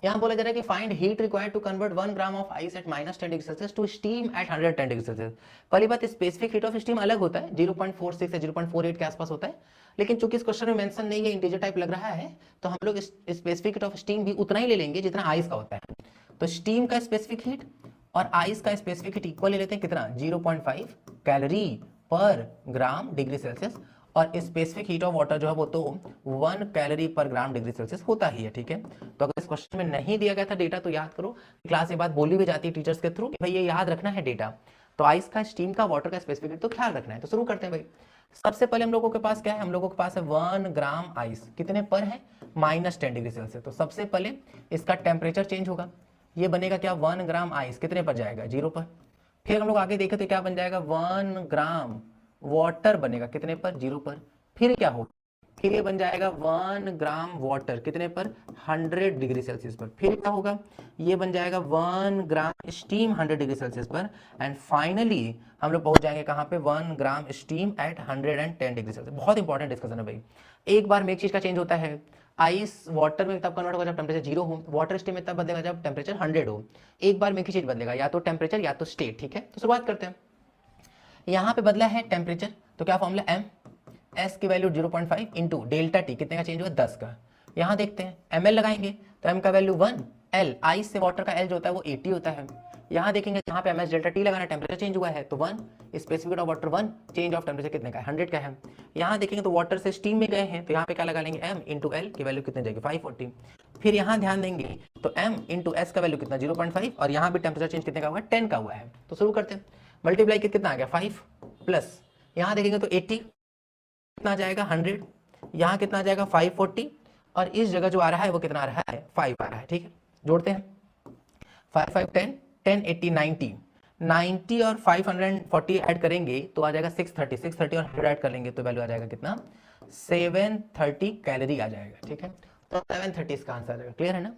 यहाँ बोला जा रहा है कि find heat required to convert 1 gram of ice at -10 degree Celsius to steam at 110 degree Celsius. पहली बात, स्पेसिफिक हीट ऑफ स्टीम अलग होता है, 0.46 या 0.48 के आसपास होता है, लेकिन चूंकि इस क्वेश्चन में मेंशन नहीं है, इंटीजर टाइप लग रहा है, तो हम लोग स्पेसिफिक हीट ऑफ स्टीम भी उतना ही ले लेंगे जितना आइस का होता है। तो स्टीम का स्पेसिफिक हीट और आइस का स्पेसिफिक हीट इक्वल ले लेते हैं, कितना 0.5 कैलोरी पर ग्राम डिग्री सेल्सियस, और स्पेसिफिक हीट ऑफ वाटर जो है वो तो 1 कैलोरी पर ग्राम डिग्री सेल्सियस होता ही है। ठीक है, तो अगर इस क्वेश्चन में नहीं दिया गया था डेटा तो याद करो, क्लास में बात बोली भी जाती है टीचर्स के थ्रू कि भाई ये याद रखना है डेटा। तो आइस का, स्टीम का, वाटर का स्पेसिफिक हीट तो ख्याल रखना है। तो शुरू करते हैं भाई। सबसे पहले हम लोगों के पास क्या है, हम लोगों के पास है 1 ग्राम आइस, कितने पर है, -10 डिग्री सेल्सियस। तो सबसे पहले इसका टेम्परेचर चेंज होगा, ये बनेगा क्या, 1 ग्राम आइस कितने पर जाएगा, 0 पर। फिर हम लोग आगे देखें तो क्या बन जाएगा, 1 ग्राम वाटर बनेगा कितने पर, 0 पर। फिर क्या होगा, फिर ये बन जाएगा 1 ग्राम वाटर कितने पर, 100 डिग्री सेल्सियस पर। फिर क्या होगा, ये बन जाएगा 1 ग्राम स्टीम 100 डिग्री सेल्सियस पर। एंड फाइनली हम लोग पहुंच जाएंगे कहां पे, 1 ग्राम स्टीम एट 110 डिग्री सेल्सियस। बहुत इंपॉर्टेंट डिस्कशन है भाई। एक बार में एक चीज का चेंज होता है, आइस वाटर में तब कन्वर्ट होगा जब टेम्परेचर 0 हो, वाटर स्टीम में तब बदलेगा जब टेम्परेचर 100 हो। एक बार में एक ही चीज बदलेगा, या तो टेम्परेचर या तो स्टेट। ठीक है, तो शुरुआत करते हैं। यहाँ पे बदला है टेम्परेचर, तो क्या फॉर्मूला, एम एस की वैल्यू 0.5 इंटू डेल्टा टी, कितने का चेंज हुआ, 10 का। यहाँ देखते हैं एम एल लगाएंगे तो एम का वैल्यू 1, एल आइस से वाटर का एल जो होता है वो 80 होता है। यहाँ देखेंगे यहाँ पे एम एस डेल्टा टी लगाना, टेम्परेचर चेंज हुआ है तो 1, specific of water 1, change of temperature कितने का है, 100 का है। यहाँ देखेंगे तो वाटर से स्टीम में गए हैं, तो यहाँ पे क्या लगा लेंगे, एम इंटू एल की वैल्यू कितनी जाएगी, 540। फिर यहाँ ध्यान देंगे तो एम इंटू एस का वैल्यू कितना, 0.5, और यहाँ भी टेम्परेचर चेंज कितने का हुआ, 10 का हुआ है। तो शुरू करते हैं, मल्टीप्लाई कितना आ गया, 5 प्लस यहाँ देखेंगे तो 80 कितना आ जाएगा, 100, यहाँ कितना आ जाएगा 540, और इस जगह जो आ रहा है वो कितना आ रहा है, 5 आ रहा है। ठीक है, जोड़ते हैं, 5 5 10 10 80 90 90 और 540 ऐड करेंगे तो आ जाएगा 630, 630 और 100 ऐड कर लेंगे तो वैल्यू आ जाएगा कितना, 730 कैलोरी आ जाएगा। ठीक है, तो 730 इसका आंसर आ जाएगा। क्लियर है ना।